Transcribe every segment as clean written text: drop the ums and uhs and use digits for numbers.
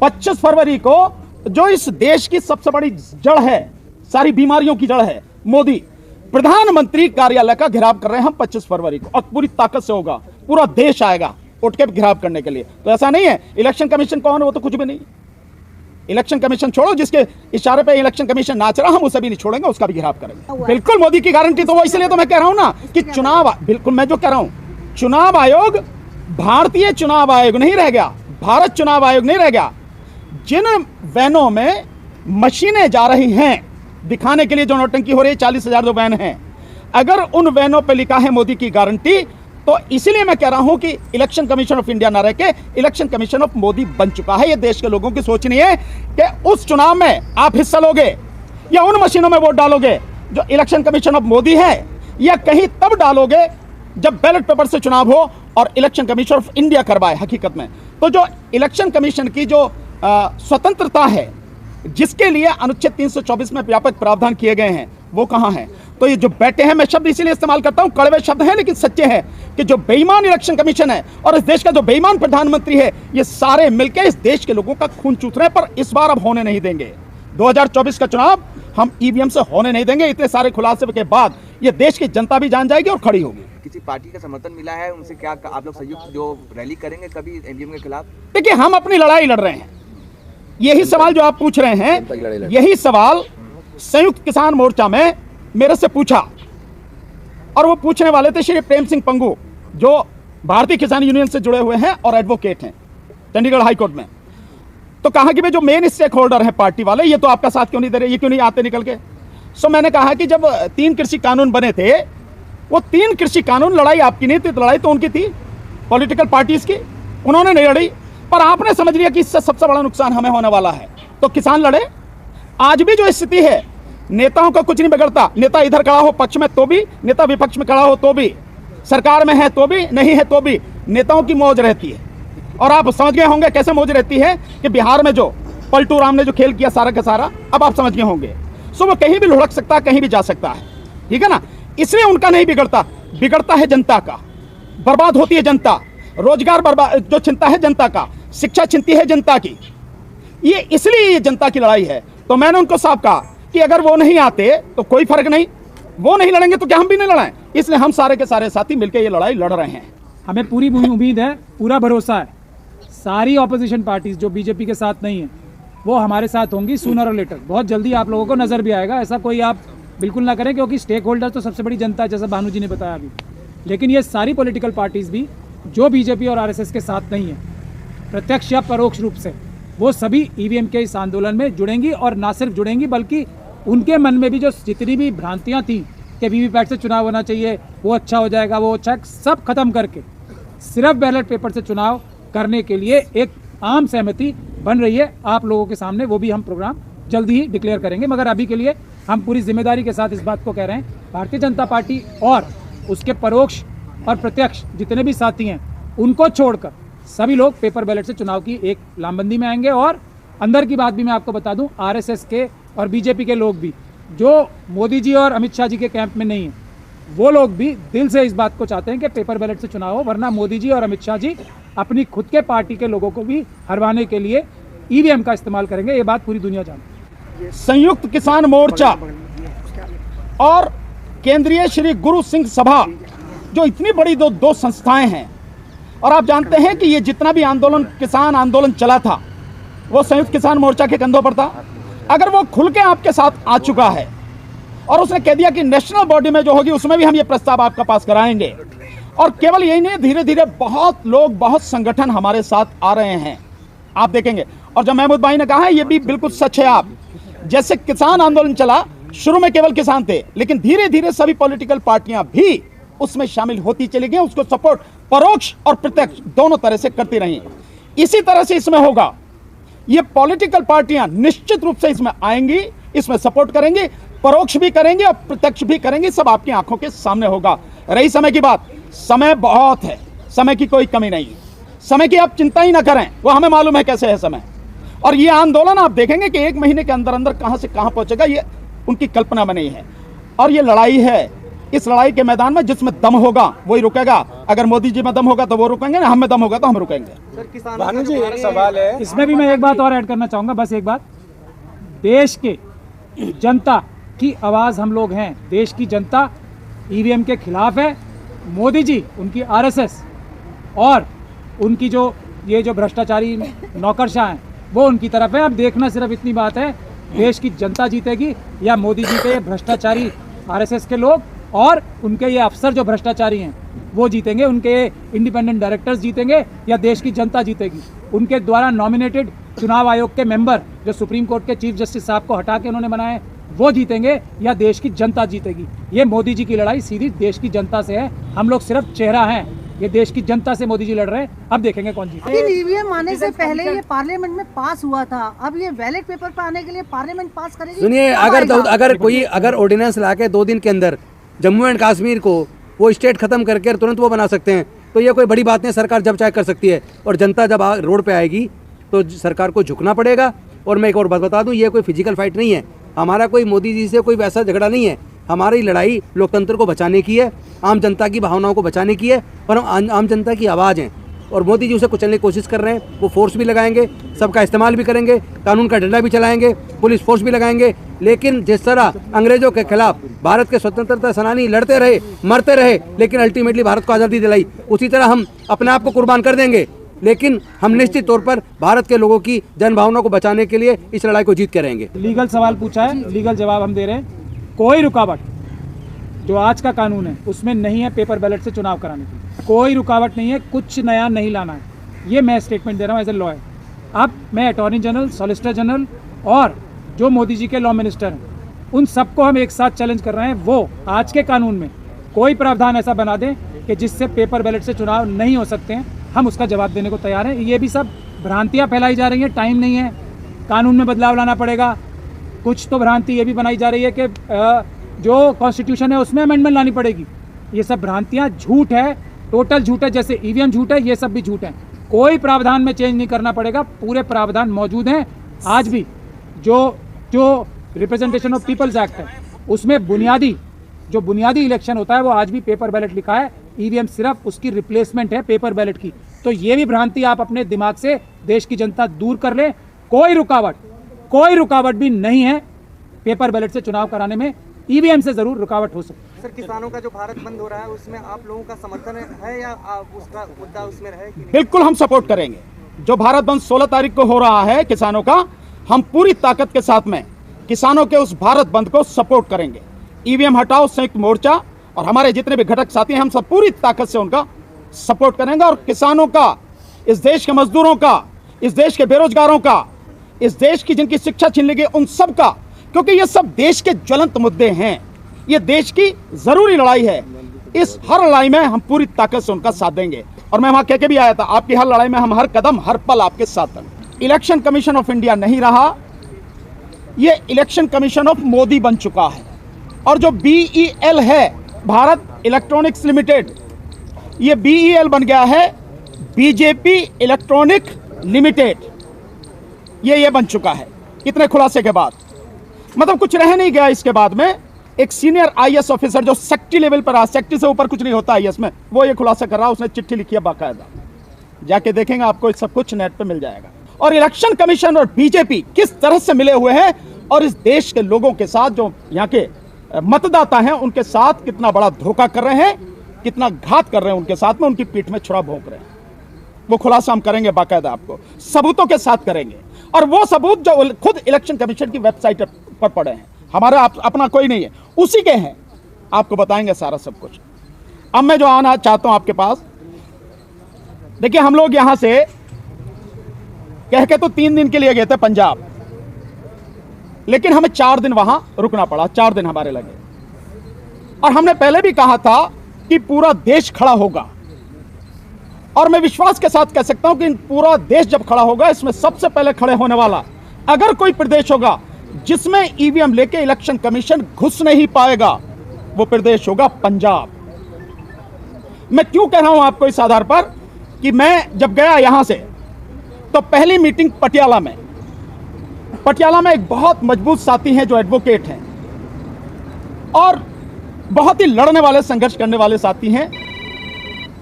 25 फरवरी को जो इस देश की सबसे बड़ी जड़ है, सारी बीमारियों की जड़ है, मोदी प्रधानमंत्री कार्यालय का घेराव कर रहे हैं हम 25 फरवरी को, और पूरी ताकत से होगा, पूरा देश आएगा उठ के घेराव करने के लिए। तो ऐसा नहीं है इलेक्शन कमीशन कौन है, वो तो कुछ भी नहीं। इलेक्शन कमीशन छोड़ो, जिसके इशारे पे इलेक्शन कमीशन नाच रहा, हम उसे भी नहीं छोड़ेंगे, उसका भी घेराव करेंगे। बिल्कुल मोदी की गारंटी, तो वो इसलिए तो मैं कह रहा हूं ना कि चुनाव, बिल्कुल मैं जो कह रहा हूं, चुनाव आयोग भारतीय चुनाव आयोग नहीं रह गया, भारत चुनाव आयोग नहीं रह गया। जिन वैनों में मशीनें जा रही हैं दिखाने के लिए, जो नौटंकी हो रही है, 40,000 जो वैन हैं, अगर उन वैनों पे लिखा है मोदी की गारंटी, तो इसीलिए मैं कह रहा हूं कि इलेक्शन कमीशन ऑफ इंडिया ना रह के इलेक्शन कमीशन ऑफ मोदी बन चुका है। ये देश के लोगों की सोच नहीं है कि उस चुनाव में आप हिस्सा लोगे या उन मशीनों में वोट डालोगे जो इलेक्शन कमीशन ऑफ मोदी है, या कहीं तब डालोगे जब बैलेट पेपर से चुनाव हो और इलेक्शन कमीशन ऑफ इंडिया करवाए। हकीकत में तो जो इलेक्शन कमीशन की जो स्वतंत्रता है, जिसके लिए अनुच्छेद 324 में व्यापक प्रावधान किए गए हैं, वो कहां है? तो ये जो बैठे हैं, मैं शब्द इसीलिए इस्तेमाल करता हूं, कड़वे शब्द हैं लेकिन सच्चे हैं, कि जो बेईमान इलेक्शन कमीशन है और इस देश का जो बेईमान प्रधानमंत्री है, ये सारे मिलकर इस देश के लोगों का खून चूस रहे हैं। पर इस बार अब होने नहीं देंगे। 2024 का चुनाव हम ईवीएम से होने नहीं देंगे। इतने सारे खुलासे के बाद ये देश की जनता भी जान जाएगी और खड़ी होगी। किसी पार्टी का समर्थन मिला है उनसे, क्या आप लोग संयुक्त जो रैली करेंगे कभी ईवीएम के खिलाफ? देखिए, हम अपनी लड़ाई लड़ रहे हैं। यही सवाल जो आप पूछ रहे हैं, यही सवाल संयुक्त किसान मोर्चा में मेरे से पूछा, और वो पूछने वाले थे श्री प्रेम सिंह पंगू, जो भारतीय किसान यूनियन से जुड़े हुए हैं और एडवोकेट हैं चंडीगढ़ हाई कोर्ट में। तो कहा कि भाई जो मेन स्टेक होल्डर हैं पार्टी वाले, ये तो आपका साथ क्यों नहीं दे रहे, ये क्यों नहीं आते निकल के? सो मैंने कहा कि जब 3 कृषि कानून बने थे, वो 3 कृषि कानून, लड़ाई आपकी नहीं थी, लड़ाई तो उनकी थी, पॉलिटिकल पार्टीज की, उन्होंने नहीं लड़ी। पर आपने समझ लिया कि इससे सबसे बड़ा नुकसान हमें होने वाला है, तो किसान लड़े। आज भी जो स्थिति है, नेताओं का कुछ नहीं बिगड़ता। नेता इधर खड़ा हो पक्ष में तो भी, नेता विपक्ष में खड़ा हो तो भी, सरकार में है तो भी, नहीं है तो भी, नेताओं की मौज रहती है। और आप समझ गए होंगे कैसे मौज रहती है कि बिहार में जो पलटू राम ने जो खेल किया सारा का सारा, अब आप समझ गए होंगे। सो वो कहीं भी लुढ़क सकता है, कहीं भी जा सकता है, ठीक है ना? इसलिए उनका नहीं बिगड़ता, बिगड़ता है जनता का, बर्बाद होती है जनता, रोजगार बर्बाद जो छिनता है जनता का, शिक्षा छिनती है जनता की। ये इसलिए ये जनता की लड़ाई है। तो मैंने उनको साफ कहा कि अगर वो नहीं आते तो कोई फर्क नहीं, वो नहीं लड़ेंगे तो क्या हम भी नहीं लड़ाएं? इसलिए हम सारे के सारे साथी मिलकर ये लड़ाई लड़ रहे हैं। हमें पूरी उम्मीद है, पूरा भरोसा है, सारी ऑपोजिशन पार्टीज जो बीजेपी के साथ नहीं है वो हमारे साथ होंगी सूनर और लेटर। बहुत जल्दी आप लोगों को नजर भी आएगा, ऐसा कोई आप बिल्कुल ना करें, क्योंकि स्टेक होल्डर तो सबसे बड़ी जनता है, जैसा भानु जी ने बताया अभी। लेकिन ये सारी पॉलिटिकल पार्टीज भी जो बीजेपी और आरएसएस के साथ नहीं है, प्रत्यक्ष या परोक्ष रूप से, वो सभी ईवीएम के इस आंदोलन में जुड़ेंगी। और ना सिर्फ जुड़ेंगी, बल्कि उनके मन में भी जो जितनी भी भ्रांतियां थी कि वीवीपैट से चुनाव होना चाहिए, वो अच्छा हो जाएगा, वो अच्छा, सब खत्म करके सिर्फ बैलेट पेपर से चुनाव करने के लिए एक आम सहमति बन रही है आप लोगों के सामने। वो भी हम प्रोग्राम जल्दी ही डिक्लेयर करेंगे। मगर अभी के लिए हम पूरी जिम्मेदारी के साथ इस बात को कह रहे हैं, भारतीय जनता पार्टी और उसके परोक्ष और प्रत्यक्ष जितने भी साथी हैं, उनको छोड़कर सभी लोग पेपर बैलेट से चुनाव की एक लामबंदी में आएंगे। और अंदर की बात भी मैं आपको बता दूं, आरएसएस के और बीजेपी के लोग भी जो मोदी जी और अमित शाह जी के कैंप में नहीं हैं, वो लोग भी दिल से इस बात को चाहते हैं कि पेपर बैलेट से चुनाव हो, वरना मोदी जी और अमित शाह जी अपनी खुद के पार्टी के लोगों को भी हरवाने के लिए ईवीएम का इस्तेमाल करेंगे। ये बात पूरी दुनिया जानती है। संयुक्त किसान मोर्चा और केंद्रीय श्री गुरु सिंह सभा, जो इतनी बड़ी दो संस्थाएं हैं, और आप जानते हैं कि ये जितना भी आंदोलन, किसान आंदोलन चला था, वो संयुक्त किसान मोर्चा के कंधों पर था। अगर वो खुल के आपके साथ आ चुका है और उसने कह दिया कि नेशनल बॉडी में जो होगी उसमें भी हम ये प्रस्ताव आपका पास कराएंगे, और केवल यही नहीं, धीरे धीरे बहुत लोग, बहुत संगठन हमारे साथ आ रहे हैं, आप देखेंगे। और जब महमूद भाई ने कहा है, ये भी बिल्कुल सच है। आप जैसे किसान आंदोलन चला, शुरू में केवल किसान थे, लेकिन धीरे धीरे सभी पॉलिटिकल पार्टियां भी उसमें शामिल होती चली गई, उसको सपोर्ट परोक्ष और प्रत्यक्ष दोनों तरह से करती रही। इसी तरह से इसमें होगा। ये पॉलिटिकल पार्टियां निश्चित रूप से इसमें आएंगी, इसमें सपोर्ट करेंगी, परोक्ष भी करेंगे और प्रत्यक्ष भी करेंगे, सब आपकी आंखों के सामने होगा। रही समय की बात, समय बहुत है, समय की कोई कमी नहीं है, समय की आप चिंता ही ना करें, वो हमें मालूम है कैसे है समय। और ये आंदोलन आप देखेंगे कि 1 महीने के अंदर अंदर कहां से कहां पहुंचेगा, ये उनकी कल्पना में नहीं है। और ये लड़ाई है, इस लड़ाई के मैदान में जिसमें दम होगा वही रुकेगा। अगर मोदी जी में दम होगा तो वो रुकेंगे ना, हम में दम होगा तो हम रुकेंगे। भानु जी, एक सवाल है, इसमें भी मैं एक बात और ऐड करना चाहूंगा, बस एक बात। देश के जनता की आवाज हम लोग हैं। देश की जनता ईवीएम के खिलाफ है। मोदी जी, उनकी आरएसएस और उनकी जो ये जो भ्रष्टाचारी नौकरशाह हैं वो उनकी तरफ है। अब देखना सिर्फ इतनी बात है, देश की जनता जीतेगी या मोदी जी के भ्रष्टाचारी आरएसएस के लोग और उनके ये अफसर जो भ्रष्टाचारी हैं वो जीतेंगे, उनके इंडिपेंडेंट डायरेक्टर्स जीतेंगे या देश की जनता जीतेगी। उनके द्वारा नॉमिनेटेड चुनाव आयोग के मेंबर जो सुप्रीम कोर्ट के चीफ जस्टिस साहब को हटा के उन्होंने बनाए वो जीतेंगे या देश की जनता जीतेगी। ये मोदी जी की लड़ाई सीधी देश की जनता से है। हम लोग सिर्फ चेहरा हैं, ये देश की जनता से मोदी जी लड़ रहे हैं। अब देखेंगे कौन जीते। लेकिन ईवीएम आने से पहले ये पार्लियामेंट में पास हुआ था, अब ये बैलेट पेपर पर आने के लिए पार्लियामेंट पास करेगी। सुनिए, अगर ऑर्डिनेंस लाके 2 दिन के अंदर जम्मू एंड कश्मीर को वो स्टेट खत्म करके तुरंत वो बना सकते हैं तो ये कोई बड़ी बात नहीं, सरकार जब चाहे कर सकती है। और जनता जब रोड पे आएगी तो सरकार को झुकना पड़ेगा। और मैं एक और बात बता दूं, ये कोई फिजिकल फाइट नहीं है, हमारा कोई मोदी जी से कोई वैसा झगड़ा नहीं है। हमारी लड़ाई लोकतंत्र को बचाने की है, आम जनता की भावनाओं को बचाने की है, और हम आम जनता की आवाज़ हैं। और मोदी जी उसे कुचलने की कोशिश कर रहे हैं। वो फोर्स भी लगाएंगे, सबका इस्तेमाल भी करेंगे, कानून का डंडा भी चलाएंगे, पुलिस फोर्स भी लगाएंगे। लेकिन जिस तरह अंग्रेजों के खिलाफ भारत के स्वतंत्रता सेनानी लड़ते रहे, मरते रहे, लेकिन अल्टीमेटली भारत को आज़ादी दिलाई, उसी तरह हम अपने आप को कुर्बान कर देंगे। लेकिन हम निश्चित तौर पर भारत के लोगों की जन भावना को बचाने के लिए इस लड़ाई को जीत के रहेंगे। लीगल सवाल पूछा है, लीगल जवाब हम दे रहे हैं। कोई रुकावट जो आज का कानून है उसमें नहीं है पेपर बैलेट से चुनाव कराने की, कोई रुकावट नहीं है, कुछ नया नहीं लाना है। ये मैं स्टेटमेंट दे रहा हूँ एज ए लॉयर। अब मैं अटॉर्नी जनरल, सॉलिसिटर जनरल और जो मोदी जी के लॉ मिनिस्टर हैं उन सबको हम एक साथ चैलेंज कर रहे हैं, वो आज के कानून में कोई प्रावधान ऐसा बना दें कि जिससे पेपर बैलेट से चुनाव नहीं हो सकते हैं। हम उसका जवाब देने को तैयार हैं। ये भी सब भ्रांतियाँ फैलाई जा रही हैं, टाइम नहीं है, कानून में बदलाव लाना पड़ेगा। कुछ तो भ्रांति ये भी बनाई जा रही है कि जो कॉन्स्टिट्यूशन है उसमें अमेंडमेंट लानी पड़ेगी। ये सब भ्रांतियाँ, झूठ है, टोटल झूठ है। जैसे ईवीएम झूठ है, ये सब भी झूठ है। कोई प्रावधान में चेंज नहीं करना पड़ेगा, पूरे प्रावधान मौजूद हैं आज भी। जो रिप्रेजेंटेशन ऑफ पीपल्स एक्ट है उसमें जो बुनियादी इलेक्शन होता है वो आज भी पेपर बैलेट लिखा है। ईवीएम सिर्फ उसकी रिप्लेसमेंट है पेपर बैलेट की। तो ये भी भ्रांति आप अपने दिमाग से देश की जनता दूर कर ले। कोई रुकावट भी नहीं है पेपर बैलेट से चुनाव कराने में। ईवीएम से जरूर रुकावट हो सकती है। सर, किसानों का जो भारत बंद हो रहा है उसमें आप लोगों का समर्थन है या उसका मुद्दा उसमें रहे कि नहीं? बिल्कुल हम सपोर्ट करेंगे। जो भारत बंद 16 तारीख को हो रहा है किसानों का, हम पूरी ताकत के साथ में किसानों के उस भारत बंद को सपोर्ट करेंगे। ईवीएम हटाओ संयुक्त मोर्चा और हमारे जितने भी घटक साथी हैं, हम सब पूरी ताकत से उनका सपोर्ट करेंगे। और किसानों का, इस देश के मजदूरों का, इस देश के बेरोजगारों का, इस देश की जिनकी शिक्षा छीन ली गई उन सब का, क्योंकि ये सब देश के ज्वलंत मुद्दे हैं, ये देश की जरूरी लड़ाई है। इस हर लड़ाई में हम पूरी ताकत से उनका साथ देंगे। और मैं वहां कह के भी आया था, आपकी हर लड़ाई में हम हर कदम हर पल आपके साथ हैं। इलेक्शन कमीशन ऑफ इंडिया नहीं रहा, ये इलेक्शन कमीशन ऑफ मोदी बन चुका है। और जो BEL है, भारत इलेक्ट्रॉनिक्स लिमिटेड, ये BEL बन गया है बीजेपी इलेक्ट्रॉनिक लिमिटेड। ये बन चुका है इतने खुलासे के बाद। मतलब कुछ रह नहीं गया इसके बाद में। एक सीनियर IAS ऑफिसर जो सेक्रेटरी लेवल पर आ, सेक्रेटरी से ऊपर कुछ नहीं होता IAS में, वो ये खुलासा कर रहा है। उसने चिट्ठी लिखी है बाकायदा, जाके देखेंगे आपको सब कुछ नेट पे मिल जाएगा। और इलेक्शन कमीशन और बीजेपी किस तरह से मिले हुए हैं और इस देश के लोगों के साथ, जो यहाँ के मतदाता हैं उनके साथ कितना बड़ा धोखा कर रहे हैं, कितना घात कर रहे हैं उनके साथ में, उनकी पीठ में छुरा भोंक रहे हैं, वो खुलासा हम करेंगे बाकायदा, आपको सबूतों के साथ करेंगे। और वो सबूत जो खुद इलेक्शन कमीशन की वेबसाइट पर पड़े हैं, हमारा अपना कोई नहीं है, उसी के हैं, आपको बताएंगे सारा सब कुछ। अब मैं जो आना चाहता हूं आपके पास, देखिए हम लोग यहां से कह के तो 3 दिन के लिए गए थे पंजाब, लेकिन हमें 4 दिन वहां रुकना पड़ा, 4 दिन हमारे लगे। और हमने पहले भी कहा था कि पूरा देश खड़ा होगा, और मैं विश्वास के साथ कह सकता हूं कि पूरा देश जब खड़ा होगा, इसमें सबसे पहले खड़े होने वाला अगर कोई प्रदेश होगा जिसमें ईवीएम लेके इलेक्शन कमीशन घुस नहीं पाएगा, वो प्रदेश होगा पंजाब। मैं क्यों कह रहा हूं आपको इस आधार पर कि मैं जब गया यहां से तो पहली मीटिंग पटियाला में एक बहुत मजबूत साथी हैं जो एडवोकेट हैं, और बहुत ही लड़ने वाले, संघर्ष करने वाले साथी हैं।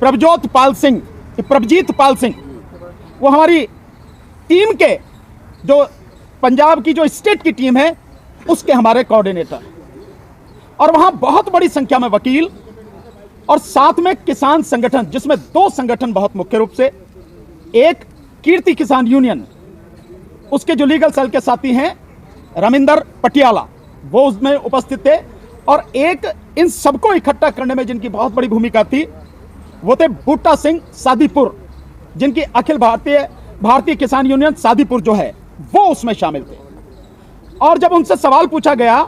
प्रभजोत पाल सिंह, प्रभजीत पाल सिंह, वो हमारी टीम के, जो पंजाब की जो स्टेट की टीम है उसके हमारे कोऑर्डिनेटर, और वहां बहुत बड़ी संख्या में वकील और साथ में किसान संगठन, जिसमें 2 संगठन बहुत मुख्य रूप से, एक कीर्ति किसान यूनियन, उसके जो लीगल सेल के साथी हैं रमिंदर पटियाला, वो उसमें उपस्थित थे, और एक इन सबको इकट्ठा करने में जिनकी बहुत बड़ी भूमिका थी वो थे बूटा सिंह सादीपुर, जिनकी अखिल भारतीय किसान यूनियन सादीपुर जो है वो उसमें शामिल थे। और जब उनसे सवाल पूछा गया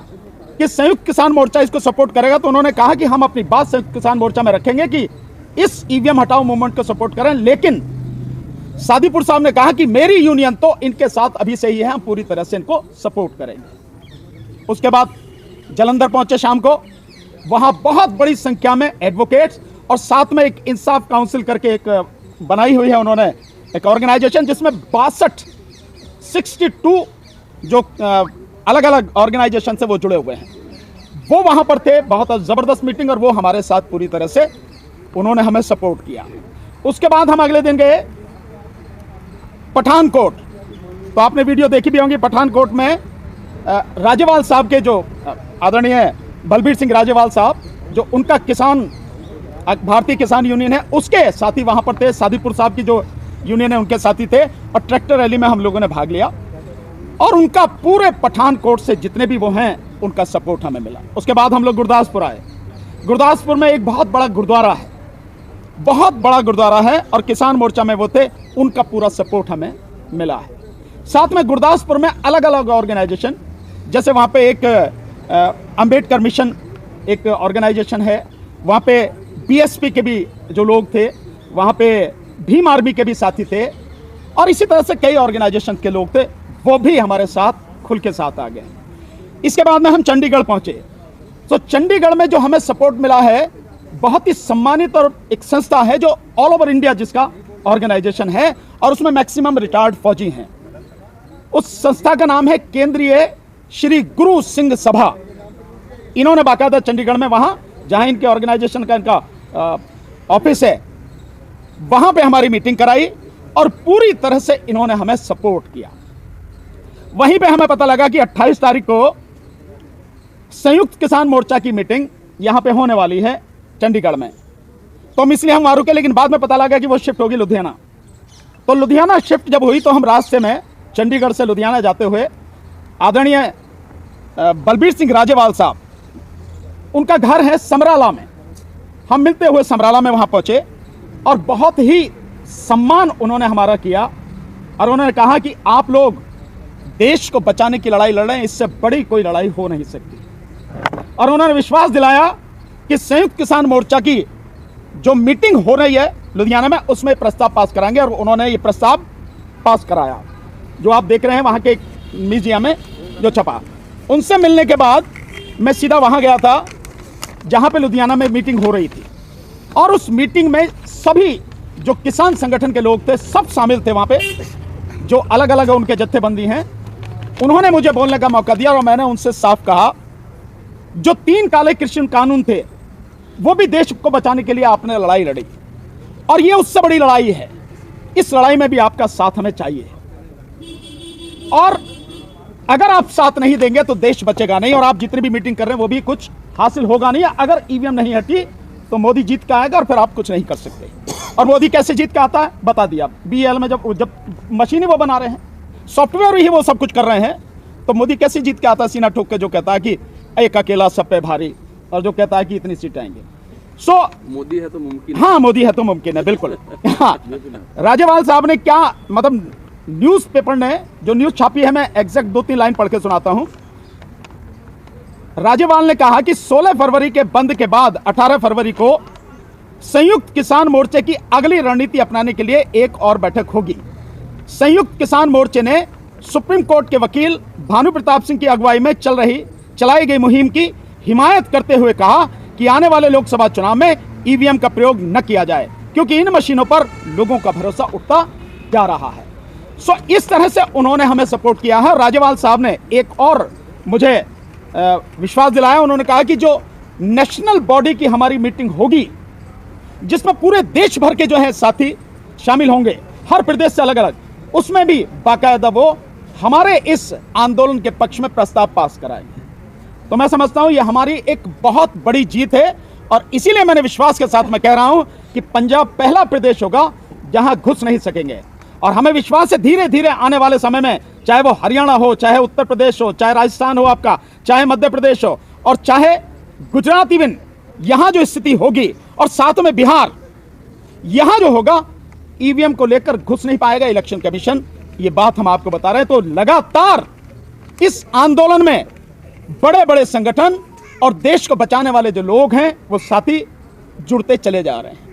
कि संयुक्त किसान मोर्चा इसको सपोर्ट करेगा, तो उन्होंने कहा कि हम अपनी बात संयुक्त किसान मोर्चा में रखेंगे कि इस ईवीएम हटाओ मूवमेंट को सपोर्ट करें, लेकिन सादीपुर साहब ने कहा कि मेरी यूनियन तो इनके साथ अभी से ही है, हम पूरी तरह से इनको सपोर्ट करेंगे। उसके बाद जलंधर पहुंचे शाम को, वहां बहुत बड़ी संख्या में एडवोकेट्स और साथ में एक इंसाफ काउंसिल करके एक बनाई हुई है उन्होंने एक ऑर्गेनाइजेशन, जिसमें 62 जो अलग अलग ऑर्गेनाइजेशन से वो जुड़े हुए हैं, वो वहां पर थे। बहुत जबरदस्त मीटिंग, और वो हमारे साथ पूरी तरह से उन्होंने हमें सपोर्ट किया। उसके बाद हम अगले दिन गए पठानकोट। तो आपने वीडियो देखी भी होंगी, पठानकोट में राजेवाल साहब के, जो आदरणीय बलबीर सिंह राजेवाल साहब, जो उनका किसान भारतीय किसान यूनियन है, उसके साथी वहां पर थे। सादीपुर साहब की जो यूनियन है उनके साथी थे, और ट्रैक्टर रैली में हम लोगों ने भाग लिया, और उनका पूरे पठानकोट से जितने भी वो हैं उनका सपोर्ट हमें मिला। उसके बाद हम लोग गुरदासपुर आए। गुरदासपुर में एक बहुत बड़ा गुरुद्वारा है, बहुत बड़ा गुरुद्वारा है, और किसान मोर्चा में वो थे, उनका पूरा सपोर्ट हमें मिला है। साथ में गुरदासपुर में अलग अलग ऑर्गेनाइजेशन, जैसे वहाँ पे एक अंबेडकर मिशन एक ऑर्गेनाइजेशन है, वहाँ पे बीएसपी के भी जो लोग थे, वहाँ पे भीम आर्मी के भी साथी थे, और इसी तरह से कई ऑर्गेनाइजेशन के लोग थे, वो भी हमारे साथ खुल के साथ आ गए। इसके बाद में हम चंडीगढ़ पहुंचे। तो चंडीगढ़ में जो हमें सपोर्ट मिला है, बहुत ही सम्मानित और एक संस्था है जो ऑल ओवर इंडिया जिसका ऑर्गेनाइजेशन है, और उसमें मैक्सिमम रिटायर्ड फौजी हैं। उस संस्था का नाम है केंद्रीय श्री गुरु सिंह सभा। इन्होंने बाकायदा चंडीगढ़ में, वहां जहां इनके ऑर्गेनाइजेशन का इनका ऑफिस है, वहां पे हमारी मीटिंग कराई, और पूरी तरह से इन्होंने हमें सपोर्ट किया। वहीं पे हमें पता लगा कि 28 तारीख को संयुक्त किसान मोर्चा की मीटिंग यहां पे होने वाली है चंडीगढ़ में। तो हम इसलिए हम वहां रुके, लेकिन बाद में पता लगा कि वो शिफ्ट होगी लुधियाना। तो लुधियाना शिफ्ट जब हुई, तो हम रास्ते में चंडीगढ़ से लुधियाना जाते हुए आदरणीय बलबीर सिंह राजेवाल साहब, उनका घर है समराला में, हम मिलते हुए समराला में वहां पहुंचे, और बहुत ही सम्मान उन्होंने हमारा किया, और उन्होंने कहा कि आप लोग देश को बचाने की लड़ाई लड़ रहे हैं, इससे बड़ी कोई लड़ाई हो नहीं सकती। और उन्होंने विश्वास दिलाया कि संयुक्त किसान मोर्चा की जो मीटिंग हो रही है लुधियाना में, उसमें प्रस्ताव पास कराएंगे, और उन्होंने ये प्रस्ताव पास कराया, जो आप देख रहे हैं वहाँ के एक म्यूजियम में जो छपा। उनसे मिलने के बाद मैं सीधा वहाँ गया था जहाँ पे लुधियाना में मीटिंग हो रही थी, और उस मीटिंग में सभी जो किसान संगठन के लोग थे सब शामिल थे वहाँ पे, जो अलग अलग उनके जत्थेबंदी हैं। उन्होंने मुझे बोलने का मौका दिया, और मैंने उनसे साफ कहा, जो 3 काले कृषि कानून थे वो भी देश को बचाने के लिए आपने लड़ाई लड़ी, और ये उससे बड़ी लड़ाई है, इस लड़ाई में भी आपका साथ हमें चाहिए, और अगर आप साथ नहीं देंगे तो देश बचेगा नहीं, और आप जितनी भी मीटिंग कर रहे हैं वो भी कुछ हासिल होगा नहीं। अगर ईवीएम नहीं हटी तो मोदी जीत के आएगा, और फिर आप कुछ नहीं कर सकते। और मोदी कैसे जीत के आता है बता दिया, बीएल में जब मशीन ही वो बना रहे हैं, सॉफ्टवेयर ही वो सब कुछ कर रहे हैं, तो मोदी कैसे जीत के आता है सीना ठोक के, जो कहता है कि एक अकेला सब पे भारी, और जो कहता है कि इतनी सीटें आएंगी। मोदी है तो मुमकिन, हाँ मोदी है तो मुमकिन है, बिल्कुल। हाँ, राजेवाल साहब ने क्या, मतलब न्यूज़पेपर ने जो न्यूज़ छापी है, मैं एग्जैक्ट 2-3 लाइन पढ़ के सुनाता हूं। राजेवाल ने कहा कि 16 फरवरी के बंद के बाद 18 फरवरी को संयुक्त किसान मोर्चे की अगली रणनीति अपनाने के लिए एक और बैठक होगी। संयुक्त किसान मोर्चे ने सुप्रीम कोर्ट के वकील भानु प्रताप सिंह की अगुवाई में चलाई गई मुहिम की हिमायत करते हुए कहा कि आने वाले लोकसभा चुनाव में ईवीएम का प्रयोग न किया जाए, क्योंकि इन मशीनों पर लोगों का भरोसा उठता जा रहा है। इस तरह से उन्होंने हमें सपोर्ट किया है। राजेवाल साहब ने एक और मुझे विश्वास दिलाया, उन्होंने कहा कि जो नेशनल बॉडी की हमारी मीटिंग होगी जिसमें पूरे देश भर के जो है साथी शामिल होंगे, हर प्रदेश से अलग अलग, उसमें भी बाकायदा वो हमारे इस आंदोलन के पक्ष में प्रस्ताव पास कराएंगे। तो मैं समझता हूं यह हमारी एक बहुत बड़ी जीत है और इसीलिए मैंने विश्वास के साथ मैं कह रहा हूं कि पंजाब पहला प्रदेश होगा जहां घुस नहीं सकेंगे। और हमें विश्वास है धीरे धीरे आने वाले समय में, चाहे वो हरियाणा हो, चाहे उत्तर प्रदेश हो, चाहे राजस्थान हो आपका, चाहे मध्य प्रदेश हो और चाहे गुजरात, इवन यहां जो स्थिति होगी और साथ में बिहार, यहां जो होगा ईवीएम को लेकर घुस नहीं पाएगा इलेक्शन कमीशन, ये बात हम आपको बता रहे हैं। तो लगातार इस आंदोलन में बड़े बड़े संगठन और देश को बचाने वाले जो लोग हैं वो साथी जुड़ते चले जा रहे हैं।